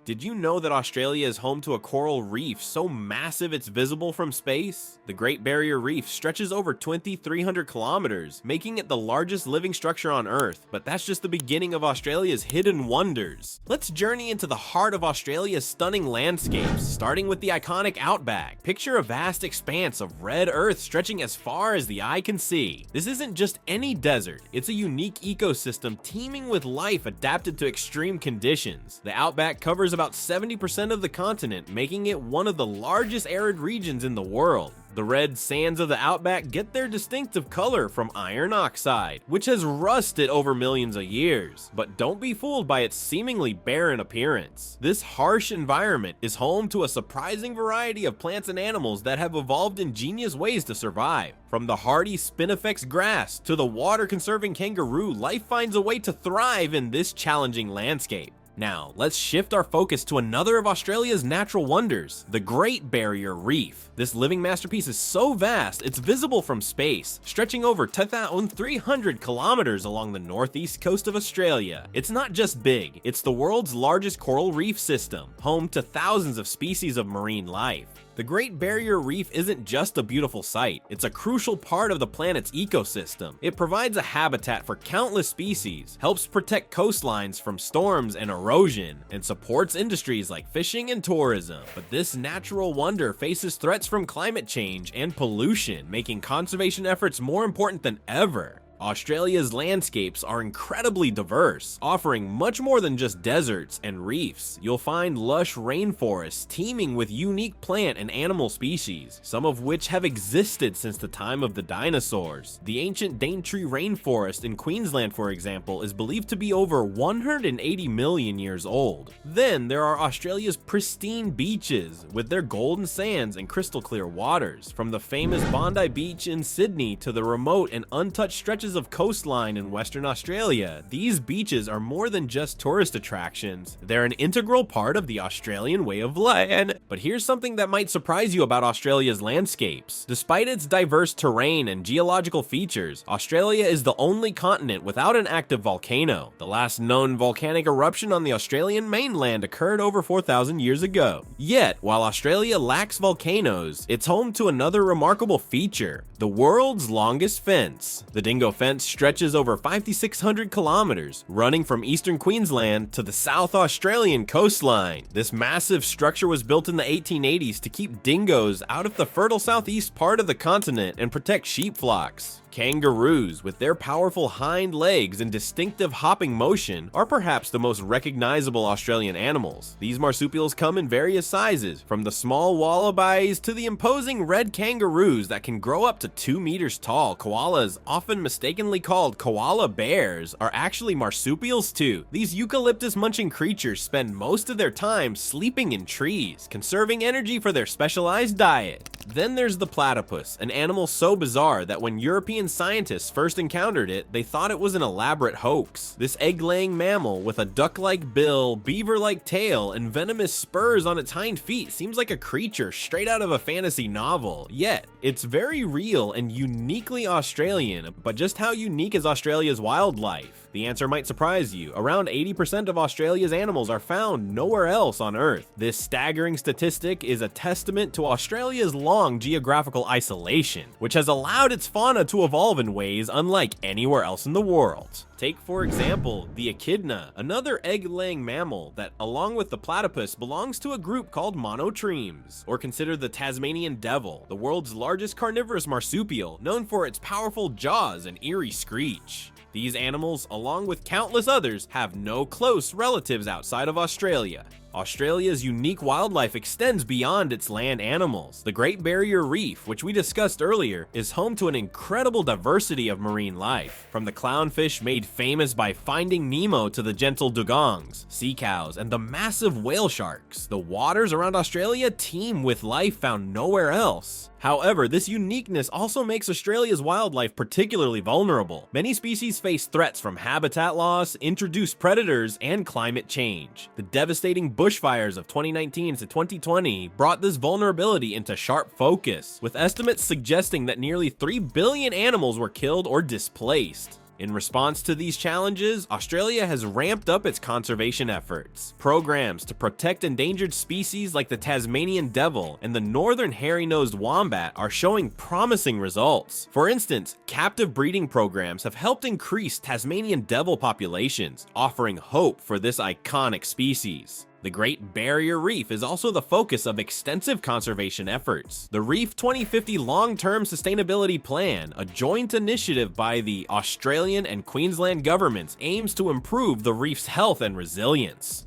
Did you know that Australia is home to a coral reef so massive it's visible from space? The Great Barrier Reef stretches over 2,300 kilometers, making it the largest living structure on Earth, but that's just the beginning of Australia's hidden wonders. Let's journey into the heart of Australia's stunning landscapes, starting with the iconic Outback. Picture a vast expanse of red earth stretching as far as the eye can see. This isn't just any desert, it's a unique ecosystem teeming with life adapted to extreme conditions. The Outback covers about 70% of the continent, making it one of the largest arid regions in the world. The red sands of the Outback get their distinctive color from iron oxide, which has rusted over millions of years. But don't be fooled by its seemingly barren appearance. This harsh environment is home to a surprising variety of plants and animals that have evolved ingenious ways to survive. From the hardy spinifex grass to the water-conserving kangaroo, life finds a way to thrive in this challenging landscape. Now, let's shift our focus to another of Australia's natural wonders, the Great Barrier Reef. This living masterpiece is so vast, it's visible from space, stretching over 2,300 kilometers along the northeast coast of Australia. It's not just big, it's the world's largest coral reef system, home to thousands of species of marine life. The Great Barrier Reef isn't just a beautiful sight, it's a crucial part of the planet's ecosystem. It provides a habitat for countless species, helps protect coastlines from storms and erosion, and supports industries like fishing and tourism. But this natural wonder faces threats from climate change and pollution, making conservation efforts more important than ever. Australia's landscapes are incredibly diverse, offering much more than just deserts and reefs. You'll find lush rainforests teeming with unique plant and animal species, some of which have existed since the time of the dinosaurs. The ancient Daintree rainforest in Queensland, for example, is believed to be over 180 million years old. Then there are Australia's pristine beaches, with their golden sands and crystal clear waters. From the famous Bondi Beach in Sydney to the remote and untouched stretches of coastline in Western Australia, these beaches are more than just tourist attractions. They're an integral part of the Australian way of life. But here's something that might surprise you about Australia's landscapes. Despite its diverse terrain and geological features, Australia is the only continent without an active volcano. The last known volcanic eruption on the Australian mainland occurred over 4,000 years ago. Yet, while Australia lacks volcanoes, it's home to another remarkable feature, the world's longest fence. The Dingo Fence stretches over 5,600 kilometers, running from eastern Queensland to the South Australian coastline. This massive structure was built in the 1880s to keep dingoes out of the fertile southeast part of the continent and protect sheep flocks. Kangaroos, with their powerful hind legs and distinctive hopping motion, are perhaps the most recognizable Australian animals. These marsupials come in various sizes, from the small wallabies to the imposing red kangaroos that can grow up to 2 meters tall. Koalas, often mistakenly called koala bears, are actually marsupials too. These eucalyptus-munching creatures spend most of their time sleeping in trees, conserving energy for their specialized diet. Then there's the platypus, an animal so bizarre that when European scientists first encountered it, they thought it was an elaborate hoax. This egg-laying mammal with a duck-like bill, beaver-like tail, and venomous spurs on its hind feet seems like a creature straight out of a fantasy novel. Yet, it's very real and uniquely Australian. But just how unique is Australia's wildlife? The answer might surprise you. Around 80% of Australia's animals are found nowhere else on Earth. This staggering statistic is a testament to Australia's long geographical isolation, which has allowed its fauna to evolve in ways unlike anywhere else in the world. Take, for example, the echidna, another egg-laying mammal that, along with the platypus, belongs to a group called monotremes. Or consider the Tasmanian devil, the world's largest carnivorous marsupial, known for its powerful jaws and eerie screech. These animals, along with countless others, have no close relatives outside of Australia. Australia's unique wildlife extends beyond its land animals. The Great Barrier Reef, which we discussed earlier, is home to an incredible diversity of marine life. From the clownfish made famous by Finding Nemo to the gentle dugongs, sea cows, and the massive whale sharks, the waters around Australia teem with life found nowhere else. However, this uniqueness also makes Australia's wildlife particularly vulnerable. Many species face threats from habitat loss, introduced predators, and climate change. The devastating bushfires of 2019 to 2020 brought this vulnerability into sharp focus, with estimates suggesting that nearly 3 billion animals were killed or displaced. In response to these challenges, Australia has ramped up its conservation efforts. Programs to protect endangered species like the Tasmanian devil and the northern hairy-nosed wombat are showing promising results. For instance, captive breeding programs have helped increase Tasmanian devil populations, offering hope for this iconic species. The Great Barrier Reef is also the focus of extensive conservation efforts. The Reef 2050 Long-Term Sustainability Plan, a joint initiative by the Australian and Queensland governments, aims to improve the reef's health and resilience.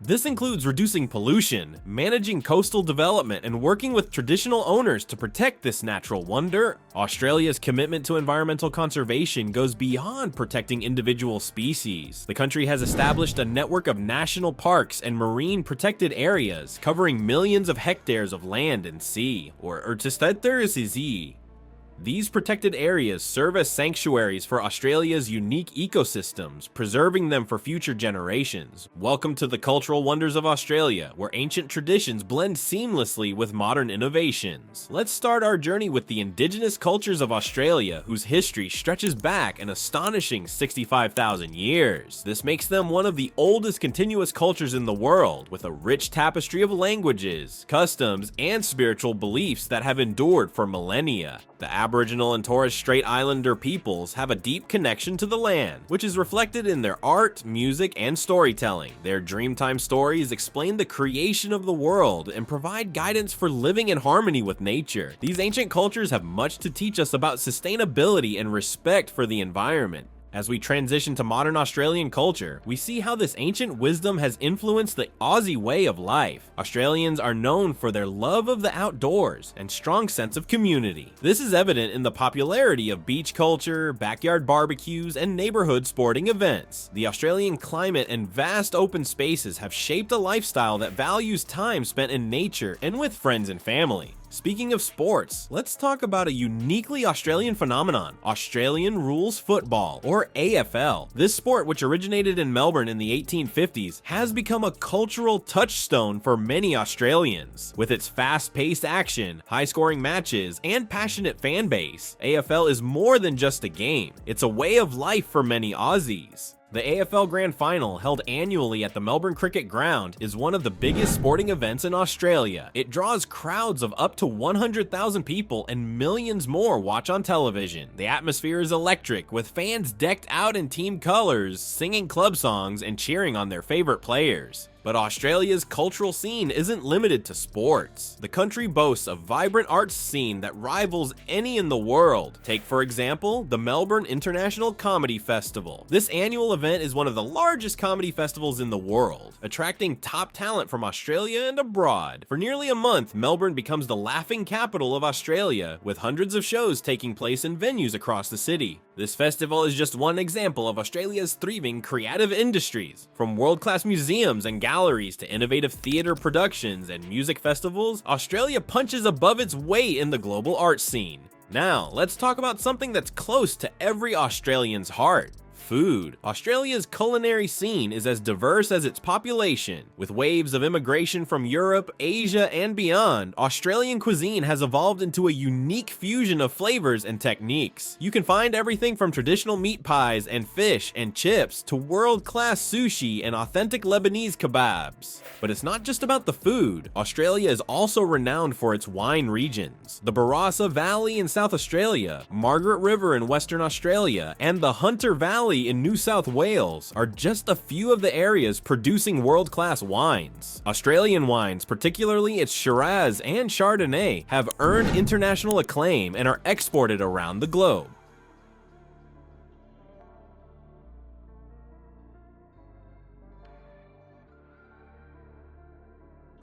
This includes reducing pollution, managing coastal development, and working with traditional owners to protect this natural wonder. Australia's commitment to environmental conservation goes beyond protecting individual species. The country has established a network of national parks and marine protected areas covering millions of hectares of land and sea, or These protected areas serve as sanctuaries for Australia's unique ecosystems, preserving them for future generations. Welcome to the cultural wonders of Australia, where ancient traditions blend seamlessly with modern innovations. Let's start our journey with the indigenous cultures of Australia, whose history stretches back an astonishing 65,000 years. This makes them one of the oldest continuous cultures in the world, with a rich tapestry of languages, customs, and spiritual beliefs that have endured for millennia. The Aboriginal and Torres Strait Islander peoples have a deep connection to the land, which is reflected in their art, music, and storytelling. Their Dreamtime stories explain the creation of the world and provide guidance for living in harmony with nature. These ancient cultures have much to teach us about sustainability and respect for the environment. As we transition to modern Australian culture, we see how this ancient wisdom has influenced the Aussie way of life. Australians are known for their love of the outdoors and strong sense of community. This is evident in the popularity of beach culture, backyard barbecues, and neighborhood sporting events. The Australian climate and vast open spaces have shaped a lifestyle that values time spent in nature and with friends and family. Speaking of sports, let's talk about a uniquely Australian phenomenon, Australian rules football, or AFL. This sport, which originated in Melbourne in the 1850s, has become a cultural touchstone for many Australians. With its fast-paced action, high-scoring matches, and passionate fan base, AFL is more than just a game. It's a way of life for many Aussies. The AFL Grand Final, held annually at the Melbourne Cricket Ground, is one of the biggest sporting events in Australia. It draws crowds of up to 100,000 people and millions more watch on television. The atmosphere is electric, with fans decked out in team colors, singing club songs, and cheering on their favorite players. But Australia's cultural scene isn't limited to sports. The country boasts a vibrant arts scene that rivals any in the world. Take, for example, the Melbourne International Comedy Festival. This annual event is one of the largest comedy festivals in the world, attracting top talent from Australia and abroad. For nearly a month, Melbourne becomes the laughing capital of Australia, with hundreds of shows taking place in venues across the city. This festival is just one example of Australia's thriving creative industries. From world-class museums and galleries to innovative theater productions and music festivals, Australia punches above its weight in the global art scene. Now, let's talk about something that's close to every Australian's heart. Food. Australia's culinary scene is as diverse as its population. With waves of immigration from Europe, Asia, and beyond, Australian cuisine has evolved into a unique fusion of flavors and techniques. You can find everything from traditional meat pies and fish and chips to world-class sushi and authentic Lebanese kebabs. But it's not just about the food. Australia is also renowned for its wine regions. The Barossa Valley in South Australia, Margaret River in Western Australia, and the Hunter Valley in New South Wales are just a few of the areas producing world-class wines. Australian wines, particularly its Shiraz and Chardonnay, have earned international acclaim and are exported around the globe.